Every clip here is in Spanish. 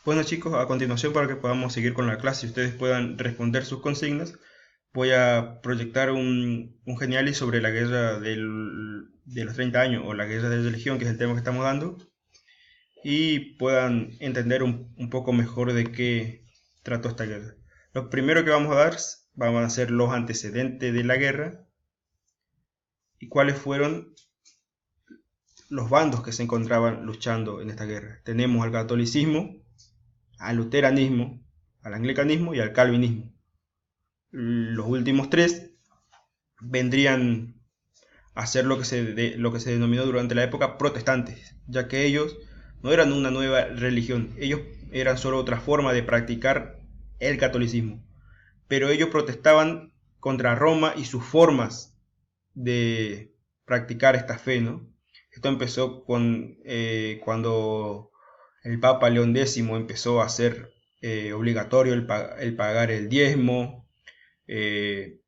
Bueno chicos, a continuación para que podamos seguir con la clase y ustedes puedan responder sus consignas, voy a proyectar un Geniali sobre la guerra de los 30 años o la guerra de religión, que es el tema que estamos dando, y puedan entender un poco mejor de qué trató esta guerra. Lo primero que vamos a dar van a ser los antecedentes de la guerra y cuáles fueron los bandos que se encontraban luchando en esta guerra. Tenemos al catolicismo, al luteranismo, al anglicanismo y al calvinismo. Los últimos tres vendrían a ser lo que se denominó durante la época protestantes, ya que ellos no eran una nueva religión, ellos eran solo otra forma de practicar el catolicismo, pero ellos protestaban contra Roma y sus formas de practicar esta fe, ¿no? Esto empezó cuando el Papa León X empezó a hacer obligatorio el pagar el diezmo, el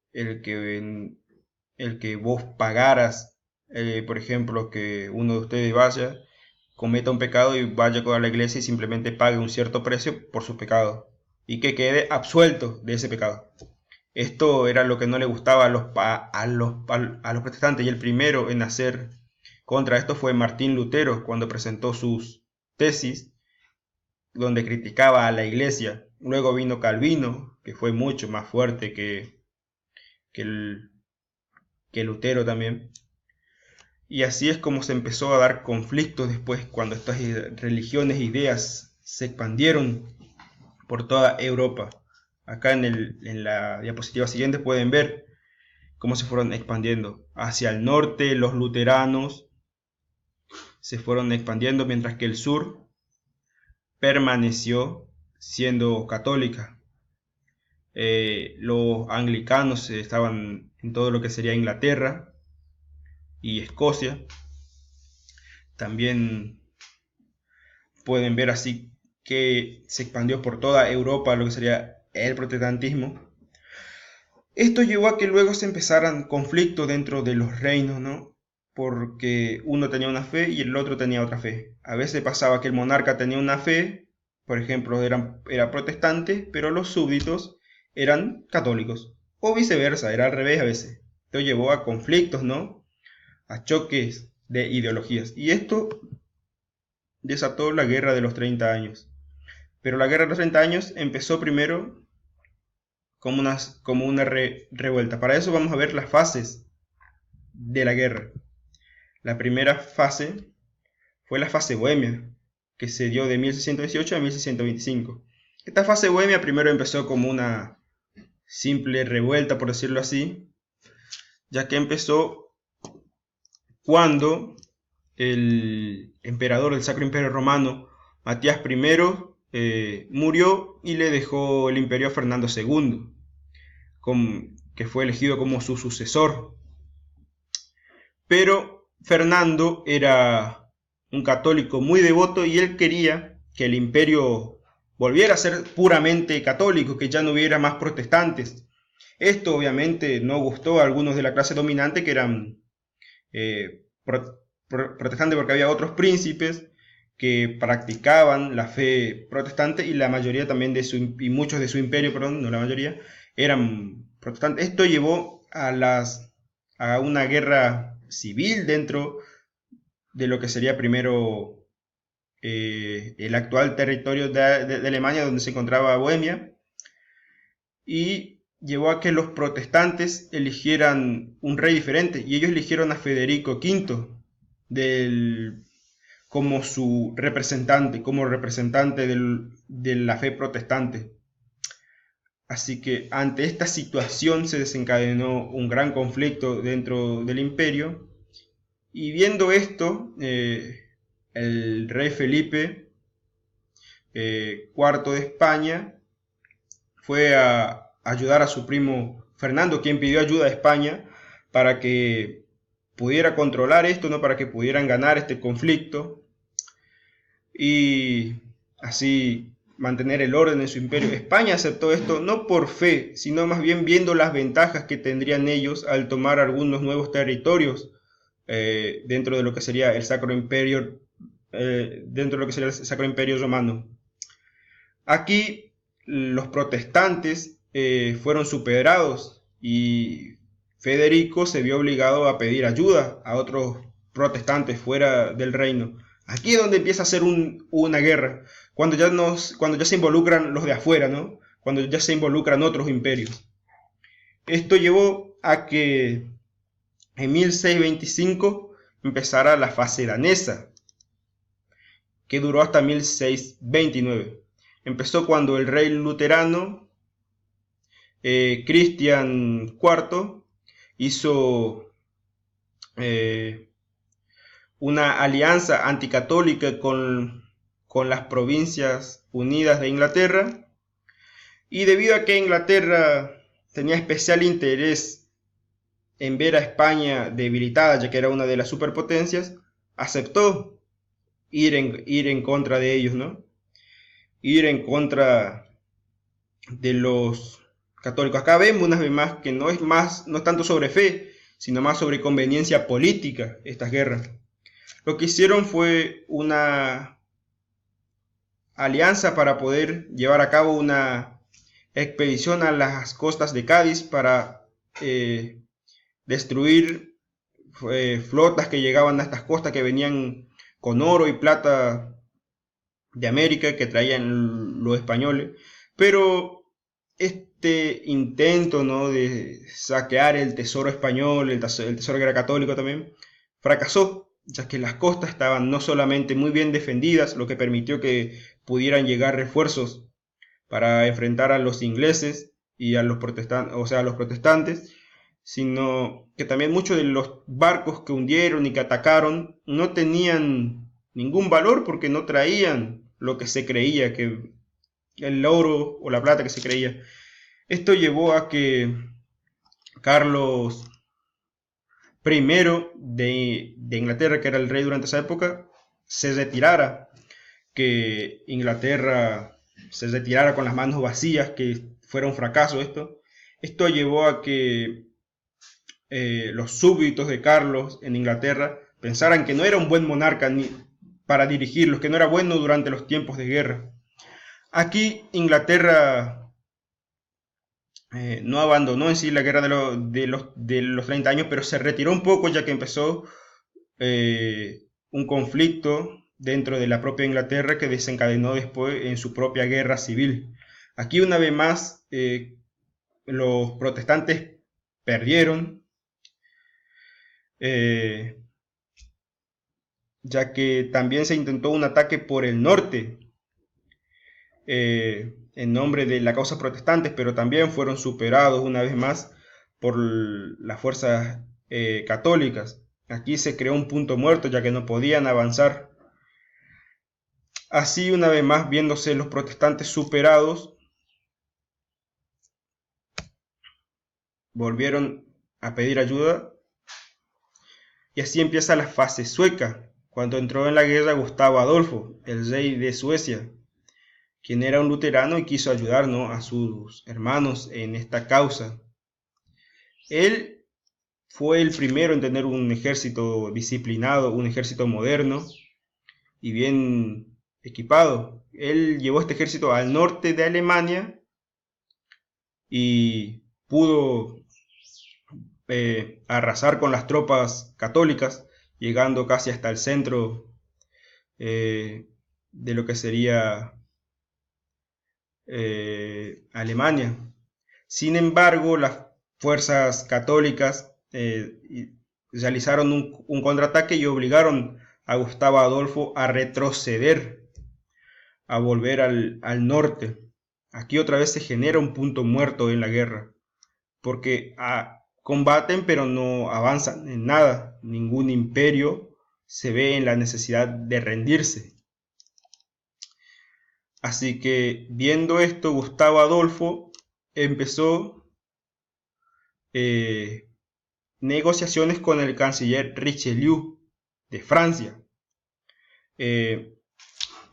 que vos pagaras, por ejemplo, que uno de ustedes vaya, cometa un pecado y vaya a la iglesia y simplemente pague un cierto precio por sus pecados y que quede absuelto de ese pecado. Esto era lo que no le gustaba a los protestantes, y el primero en hacer contra esto fue Martín Lutero cuando presentó sus tesis donde criticaba a la iglesia. Luego vino Calvino, que fue mucho más fuerte que, el, que Lutero también. Y así es como se empezó a dar conflictos después, cuando estas religiones e ideas se expandieron por toda Europa. Acá en la diapositiva siguiente pueden ver cómo se fueron expandiendo. Hacia el norte los luteranos se fueron expandiendo, mientras que el sur permaneció siendo católica. Los anglicanos estaban en todo lo que sería Inglaterra y Escocia. También pueden ver así que se expandió por toda Europa lo que sería el protestantismo. Esto llevó a que luego se empezaran conflictos dentro de los reinos, ¿no? Porque uno tenía una fe y el otro tenía otra fe. A veces pasaba que el monarca tenía una fe, por ejemplo, era protestante, pero los súbditos eran católicos. O viceversa, era al revés a veces. Esto llevó a conflictos, ¿no? A choques de ideologías. Y esto desató la guerra de los 30 años. Pero la guerra de los 30 años empezó primero como una revuelta. Para eso vamos a ver las fases de la guerra. La primera fase fue la fase bohemia, que se dio de 1618 a 1625. Esta fase bohemia primero empezó como una simple revuelta, por decirlo así, ya que empezó cuando el emperador del Sacro Imperio Romano, Matías I, murió y le dejó el imperio a Fernando II, que fue elegido como su sucesor. Pero Fernando era un católico muy devoto y él quería que el imperio volviera a ser puramente católico, que ya no hubiera más protestantes. Esto obviamente no gustó a algunos de la clase dominante, que eran protestantes, porque había otros príncipes que practicaban la fe protestante y la mayoría también y muchos de su imperio, perdón, no la mayoría, eran protestantes. Esto llevó a una guerra civil dentro de lo que sería primero el actual territorio de Alemania, donde se encontraba Bohemia, y llevó a que los protestantes eligieran un rey diferente, y ellos eligieron a Federico V como su representante, como representante de la fe protestante. Así que ante esta situación se desencadenó un gran conflicto dentro del imperio, y viendo esto, el rey Felipe IV de España fue a ayudar a su primo Fernando, quien pidió ayuda a España para que pudiera controlar esto, ¿no? Para que pudieran ganar este conflicto y así mantener el orden en su imperio. España aceptó esto no por fe, sino más bien viendo las ventajas que tendrían ellos al tomar algunos nuevos territorios dentro de lo que sería el Sacro Imperio, dentro de lo que sería el Sacro Imperio Romano. Aquí los protestantes fueron superados y Federico se vio obligado a pedir ayuda a otros protestantes fuera del reino. Aquí es donde empieza a ser una guerra, cuando ya se involucran los de afuera, ¿no? Cuando ya se involucran otros imperios. Esto llevó a que en 1625 empezara la fase danesa, que duró hasta 1629. Empezó cuando el rey luterano Cristian IV hizo una alianza anticatólica con las provincias unidas de Inglaterra, y debido a que Inglaterra tenía especial interés en ver a España debilitada, ya que era una de las superpotencias, aceptó ir en contra de ellos, ¿no? Ir en contra de los católicos. Acá vemos una vez más que no es tanto sobre fe, sino más sobre conveniencia política estas guerras. Lo que hicieron fue una alianza para poder llevar a cabo una expedición a las costas de Cádiz para destruir flotas que llegaban a estas costas, que venían con oro y plata de América, que traían los españoles. Pero este intento, ¿no?, de saquear el tesoro español, el tesoro que era católico también, fracasó, ya que las costas estaban no solamente muy bien defendidas, lo que permitió que pudieran llegar refuerzos para enfrentar a los ingleses y a los protestantes, o sea, a los protestantes, sino que también muchos de los barcos que hundieron y que atacaron no tenían ningún valor, porque no traían lo que se creía, que el oro o la plata que se creía. Esto llevó a que Carlos I de Inglaterra, que era el rey durante esa época, se retirara, que Inglaterra se retirara con las manos vacías, que fuera un fracaso esto. Esto llevó a que los súbditos de Carlos en Inglaterra pensaran que no era un buen monarca ni para dirigirlos, que no era bueno durante los tiempos de guerra. Aquí Inglaterra no abandonó en sí la guerra de los 30 años, pero se retiró un poco, ya que empezó un conflicto dentro de la propia Inglaterra que desencadenó después en su propia guerra civil. Aquí una vez más los protestantes perdieron, ya que también se intentó un ataque por el norte en nombre de la causa protestantes, pero también fueron superados una vez más por las fuerzas católicas. Aquí se creó un punto muerto, ya que no podían avanzar. Así, una vez más, viéndose los protestantes superados, volvieron a pedir ayuda, y así empieza la fase sueca, cuando entró en la guerra Gustavo Adolfo, el rey de Suecia, quien era un luterano y quiso ayudar, ¿no?, a sus hermanos en esta causa. Él fue el primero en tener un ejército disciplinado, un ejército moderno y bien equipado. Él llevó este ejército al norte de Alemania y pudo arrasar con las tropas católicas, llegando casi hasta el centro de lo que sería Alemania. Sin embargo, las fuerzas católicas realizaron un contraataque y obligaron a Gustavo Adolfo a retroceder, a volver al norte. Aquí otra vez se genera un punto muerto en la guerra, porque combaten pero no avanzan en nada. Ningún imperio se ve en la necesidad de rendirse. Así que, viendo esto, Gustavo Adolfo empezó negociaciones con el canciller Richelieu de Francia.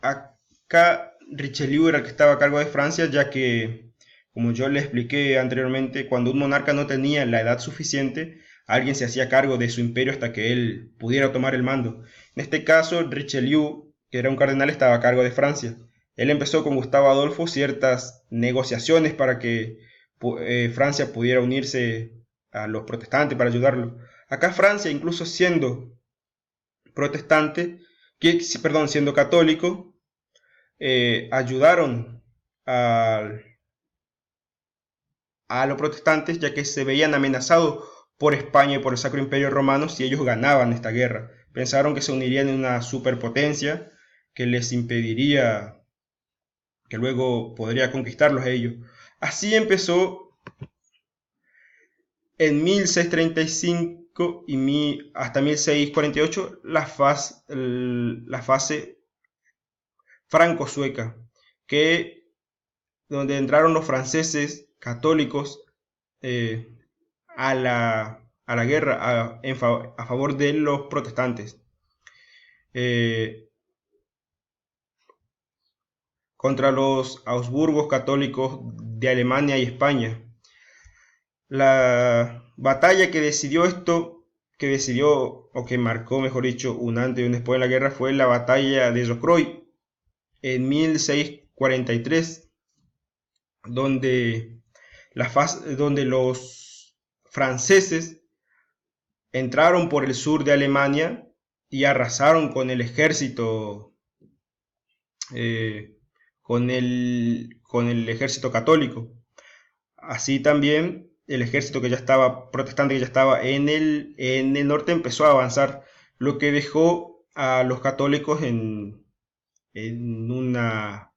Acá Richelieu era el que estaba a cargo de Francia, ya que, como yo le expliqué anteriormente, cuando un monarca no tenía la edad suficiente, alguien se hacía cargo de su imperio hasta que él pudiera tomar el mando. En este caso, Richelieu, que era un cardenal, estaba a cargo de Francia. él empezó con Gustavo Adolfo ciertas negociaciones para que Francia pudiera unirse a los protestantes para ayudarlo. Acá Francia, incluso siendo protestante, perdón, siendo católico, ayudaron a, a los protestantes, ya que se veían amenazados por España y por el Sacro Imperio Romano si ellos ganaban esta guerra. Pensaron que se unirían en una superpotencia que les impediría, que luego podría conquistarlos a ellos. Así empezó en 1635 y hasta 1648 la fase franco-sueca, donde entraron los franceses católicos a la guerra a favor de los protestantes contra los Habsburgos católicos de Alemania y España. La batalla que decidió esto, o que marcó, mejor dicho, un antes y un después de la guerra, fue la batalla de Rocroi en 1643, donde los franceses entraron por el sur de Alemania y arrasaron con el ejército con el ejército católico. Así también el ejército que ya estaba protestante, que ya estaba en el norte, empezó a avanzar, lo que dejó a los católicos en una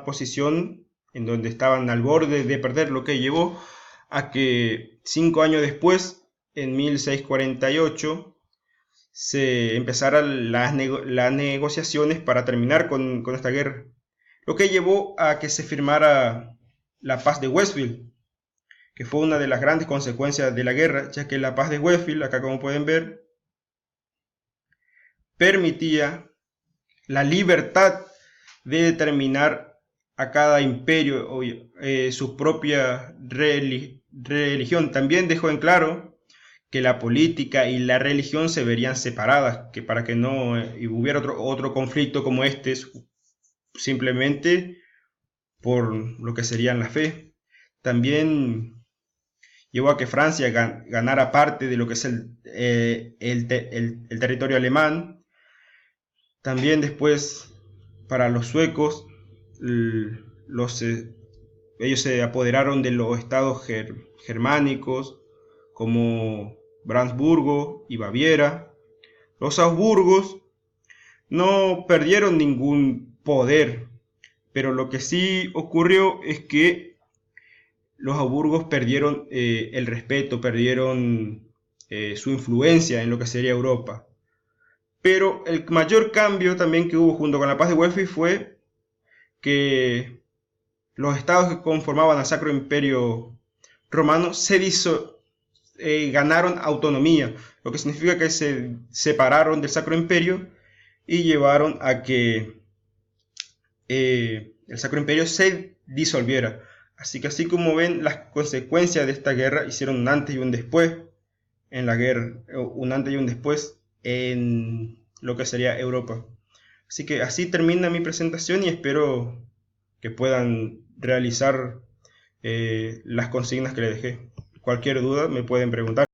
posición en donde estaban al borde de perder, lo que llevó a que 5 años después, en 1648, se empezaran las negociaciones para terminar con esta guerra, lo que llevó a que se firmara la paz de Westfield, que fue una de las grandes consecuencias de la guerra, ya que la paz de Westfield, acá como pueden ver, permitía la libertad de determinar a cada imperio su propia religión. También dejó en claro que la política y la religión se verían separadas, que para que no hubiera otro conflicto como este, simplemente por lo que serían la fe. También llevó a que Francia ganara parte de lo que es el territorio alemán. También después, para los suecos, ellos se apoderaron de los estados germánicos como Brandeburgo y Baviera. Los Habsburgos no perdieron ningún poder, pero lo que sí ocurrió es que los Habsburgos perdieron el respeto, perdieron su influencia en lo que sería Europa. Pero el mayor cambio también que hubo junto con la paz de Westfield fue que los estados que conformaban al Sacro Imperio Romano ganaron autonomía, lo que significa que se separaron del Sacro Imperio y llevaron a que el Sacro Imperio se disolviera. Así que así como ven, las consecuencias de esta guerra hicieron un antes y un después en la guerra, un antes y un después en lo que sería Europa. Así que así termina mi presentación y espero que puedan realizar las consignas que les dejé. Cualquier duda me pueden preguntar.